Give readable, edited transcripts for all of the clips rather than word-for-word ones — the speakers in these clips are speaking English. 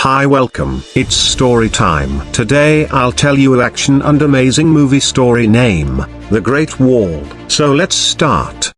Hi, welcome. It's story time. Today I'll tell you an action and amazing movie story name, The Great Wall. So let's start.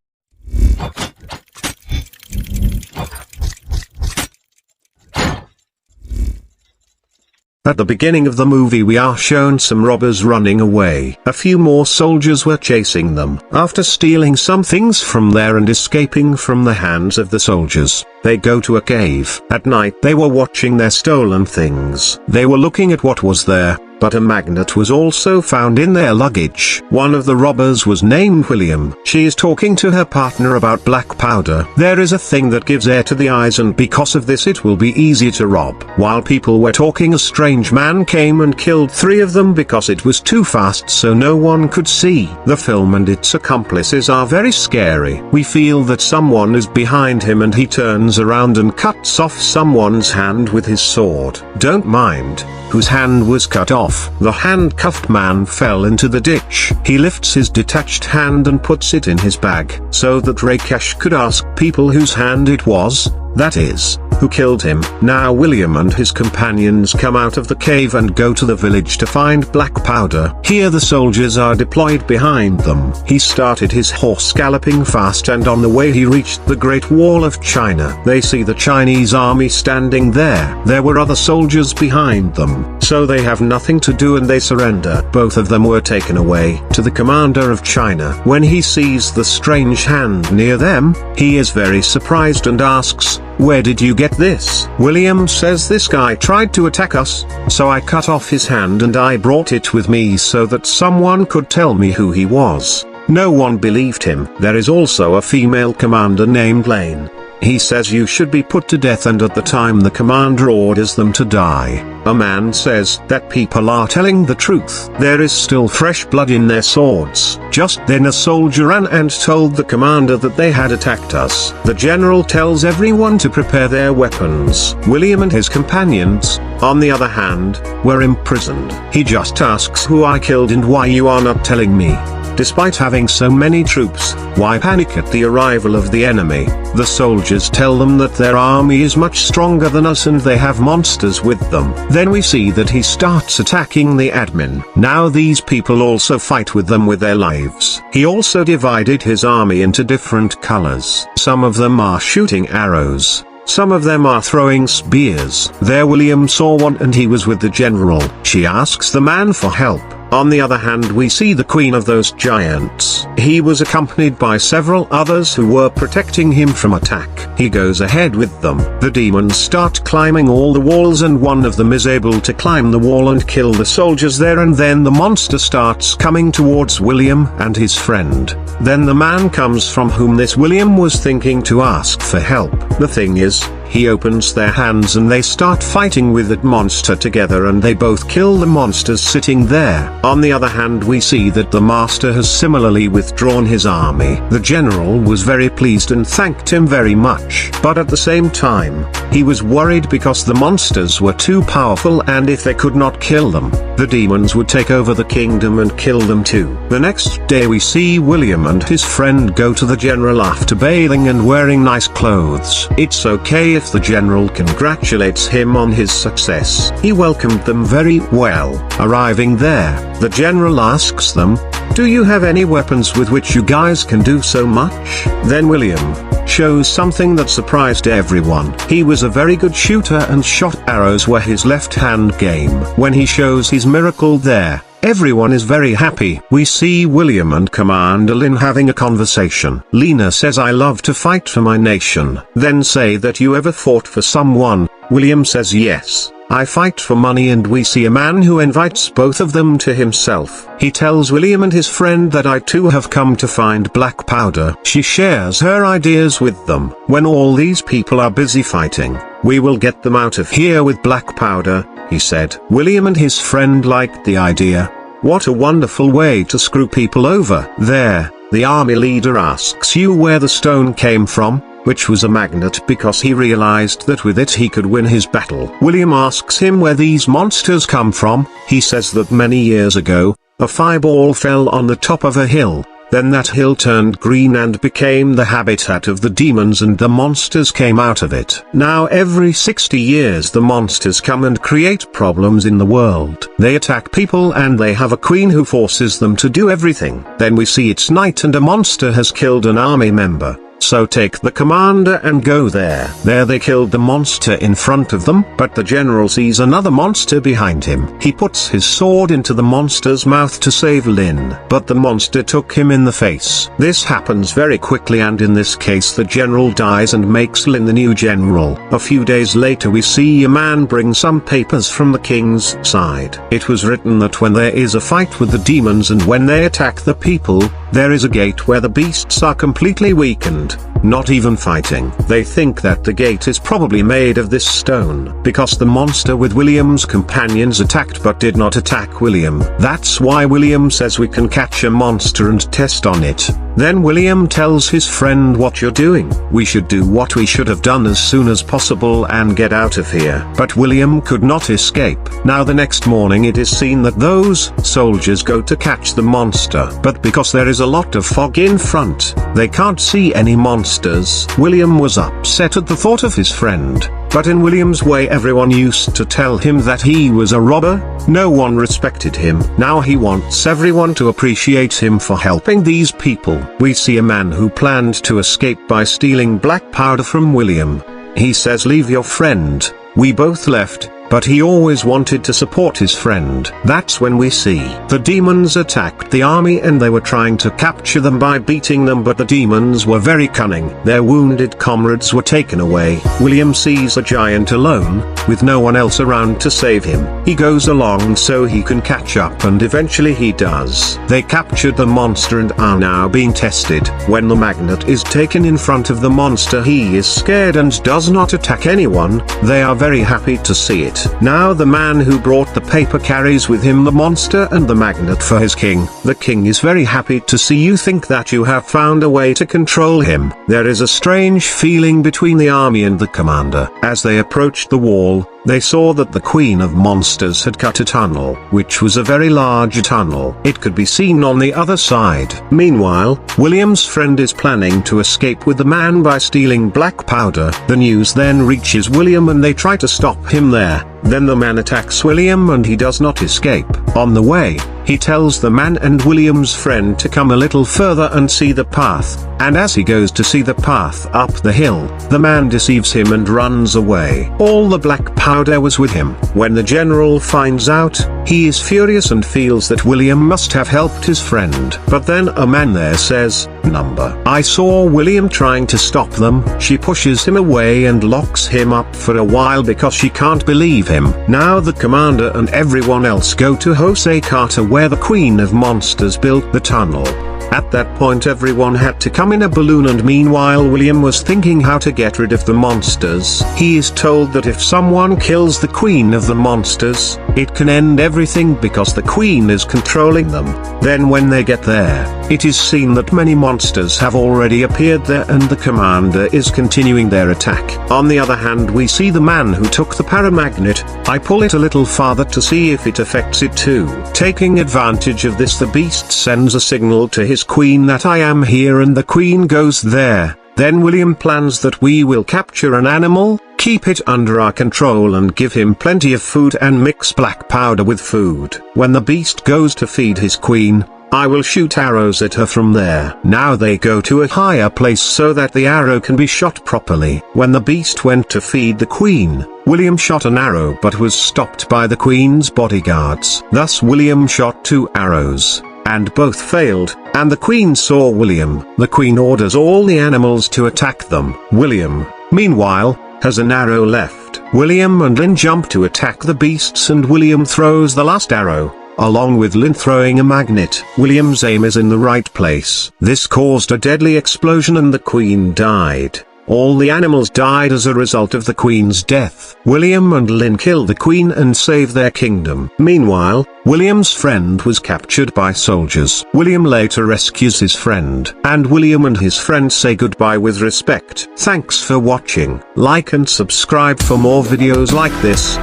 At the beginning of the movie we are shown some robbers running away. A few more soldiers were chasing them. After stealing some things from there and escaping from the hands of the soldiers, they go to a cave. At night they were watching their stolen things. They were looking at what was there, but a magnet was also found in their luggage. One of the robbers was named William. She is talking to her partner about black powder. There is a thing that gives air to the eyes, and because of this it will be easy to rob. While people were talking, a strange man came and killed 3 of them because it was too fast so no one could see. The film and its accomplices are very scary. We feel that someone is behind him and he turns around and cuts off someone's hand with his sword. Don't mind whose hand was cut off. The handcuffed man fell into the ditch. He lifts his detached hand and puts it in his bag, so that Rakesh could ask people whose hand it was, that is, who killed him. Now William and his companions come out of the cave and go to the village to find black powder. Here the soldiers are deployed behind them. He started his horse galloping fast, and on the way he reached the Great Wall of China. They see the Chinese army standing there. There were other soldiers behind them, so they have nothing to do and they surrender. Both of them were taken away to the commander of China. When he sees the strange hand near them, he is very surprised and asks, "Where did you get this?" William says, "This guy tried to attack us, so I cut off his hand and I brought it with me so that someone could tell me who he was." No one believed him. There is also a female commander named Lane. He says you should be put to death, and at the time the commander orders them to die. A man says that people are telling the truth. There is still fresh blood in their swords. Just then a soldier ran and told the commander that they had attacked us. The general tells everyone to prepare their weapons. William and his companions, on the other hand, were imprisoned. He just asks who I killed and why you are not telling me. Despite having so many troops, why panic at the arrival of the enemy? The soldiers tell them that their army is much stronger than us and they have monsters with them. Then we see that he starts attacking the admin. Now these people also fight with them with their lives. He also divided his army into different colors. Some of them are shooting arrows. Some of them are throwing spears. There William saw one and he was with the general. She asks the man for help. On the other hand we see the queen of those giants. He was accompanied by several others who were protecting him from attack. He goes ahead with them. The demons start climbing all the walls and one of them is able to climb the wall and kill the soldiers there, and then the monster starts coming towards William and his friend. Then the man comes from whom this William was thinking to ask for help. The thing is, he opens their hands and they start fighting with that monster together, and they both kill the monsters sitting there. On the other hand we see that the master has similarly withdrawn his army. The general was very pleased and thanked him very much. But at the same time, he was worried because the monsters were too powerful, and if they could not kill them, the demons would take over the kingdom and kill them too. The next day we see William and his friend go to the general after bathing and wearing nice clothes. It's okay if the general congratulates him on his success. He welcomed them very well. Arriving there, the general asks them, "Do you have any weapons with which you guys can do so much?" Then William shows something that surprised everyone. He was a very good shooter and shot arrows were his left hand game. When he shows his miracle there, everyone is very happy. We see William and Commander Lin having a conversation. Lena says, "I love to fight for my nation." Then say that you ever fought for someone. William says, "Yes, I fight for money," and we see a man who invites both of them to himself. He tells William and his friend that I too have come to find black powder. She shares her ideas with them. When all these people are busy fighting, "We will get them out of here with black powder," he said. William and his friend liked the idea. What a wonderful way to screw people over. There, the army leader asks you where the stone came from, which was a magnet, because he realized that with it he could win his battle. William asks him where these monsters come from. He says that many years ago, a fireball fell on the top of a hill. Then that hill turned green and became the habitat of the demons, and the monsters came out of it. Now every 60 years the monsters come and create problems in the world. They attack people and they have a queen who forces them to do everything. Then we see it's night and a monster has killed an army member. So take the commander and go there. There they killed the monster in front of them, but the general sees another monster behind him. He puts his sword into the monster's mouth to save Lin, but the monster took him in the face. This happens very quickly, and in this case the general dies and makes Lin the new general. A few days later we see a man bring some papers from the king's side. It was written that when there is a fight with the demons and when they attack the people, there is a gate where the beasts are completely weakened, not even fighting. They think that the gate is probably made of this stone, because the monster with William's companions attacked but did not attack William. That's why William says we can catch a monster and test on it. Then William tells his friend, what you're doing. We should do what we should have done as soon as possible and get out of here. But William could not escape. Now the next morning it is seen that those soldiers go to catch the monster, but because there is a lot of fog in front, they can't see any monsters. William was upset at the thought of his friend, but in William's way everyone used to tell him that he was a robber. No one respected him. Now he wants everyone to appreciate him for helping these people. We see a man who planned to escape by stealing black powder from William. He says, leave your friend. We both left, but he always wanted to support his friend. That's when we see the demons attacked the army and they were trying to capture them by beating them, but the demons were very cunning. Their wounded comrades were taken away. William sees a giant alone, with no one else around to save him. He goes along so he can catch up, and eventually he does. They captured the monster and are now being tested. When the magnet is taken in front of the monster, he is scared and does not attack anyone. They are very happy to see it. Now the man who brought the paper carries with him the monster and the magnet for his king. The king is very happy to see you think that you have found a way to control him. There is a strange feeling between the army and the commander. As they approached the wall, they saw that the Queen of Monsters had cut a tunnel, which was a very large tunnel. It could be seen on the other side. Meanwhile, William's friend is planning to escape with the man by stealing black powder. The news then reaches William and they try to stop him there. Then the man attacks William and he does not escape. On the way, he tells the man and William's friend to come a little further and see the path, and as he goes to see the path up the hill, the man deceives him and runs away. All the black powder was with him. When the general finds out, he is furious and feels that William must have helped his friend. But then a man there says, "Number, I saw William trying to stop them." She pushes him away and locks him up for a while because she can't believe him. Now the commander and everyone else go to Jose Carter, where the Queen of Monsters built the tunnel. At that point everyone had to come in a balloon, and meanwhile William was thinking how to get rid of the monsters. He is told that if someone kills the Queen of the Monsters, it can end everything because the Queen is controlling them. Then when they get there, it is seen that many monsters have already appeared there and the commander is continuing their attack. On the other hand, we see the man who took the paramagnet. I pull it a little farther to see if it affects it too. Taking advantage of this, the beast sends a signal to his queen that I am here, and the queen goes there. Then William plans that we will capture an animal, keep it under our control and give him plenty of food and mix black powder with food. When the beast goes to feed his queen, I will shoot arrows at her from there. Now they go to a higher place so that the arrow can be shot properly. When the beast went to feed the queen, William shot an arrow but was stopped by the queen's bodyguards. Thus William shot 2 arrows, and both failed, and the queen saw William. The queen orders all the animals to attack them. William, meanwhile, has an arrow left. William and Lin jump to attack the beasts and William throws the last arrow, along with Lin throwing a magnet. William's aim is in the right place. This caused a deadly explosion and the queen died. All the animals died as a result of the queen's death. William and Lin kill the queen and save their kingdom. Meanwhile, William's friend was captured by soldiers. William later rescues his friend, and William and his friend say goodbye with respect. Thanks for watching. Like and subscribe for more videos like this.